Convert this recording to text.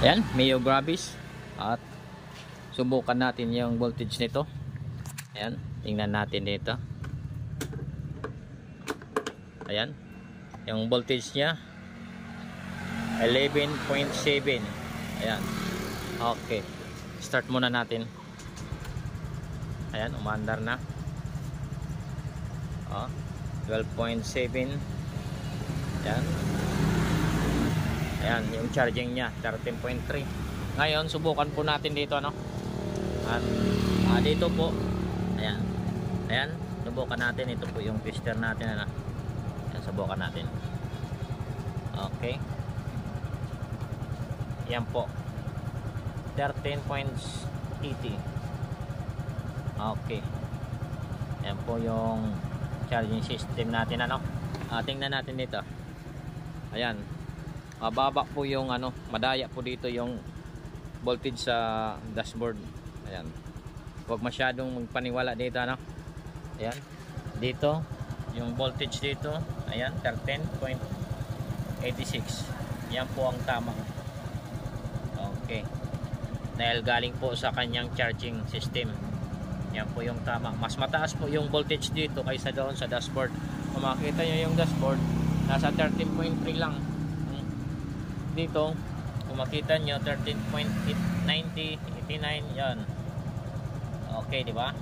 Ayan, Mio Gravis. At subukan natin yung voltage nito. Ayan, tingnan natin dito. Ayan, yung voltage nya 11.7. Ayan. Okay, start muna natin. Ayan, umandar na. 12.7. Ayan. Ayan, yung charging nya 13.3. Ngayon, subukan po natin dito, no? Dito po. Ayan. Ayan, subukan natin. Ito po yung tester natin, ano? Ayan, subukan natin. Okay. Ayan po. 13.80. Okay. Ayan po yung charging system natin, ano? Tingnan natin dito. Ayan. Mababa po yung ano, madaya po dito yung voltage sa dashboard. Ayan. Huwag masyadong magpaniwala dito, ano? Ayan. Dito, yung voltage dito, ayan, 13.86. Yan po ang tama. Okay. Dahil galing po sa kanyang charging system. Yan po yung tama. Mas mataas po yung voltage dito kaysa doon sa dashboard. Kung makita nyo yung dashboard, nasa 13.3 lang. Dito, kung makita nyo, 13.90, 89, yan. Okay, di ba?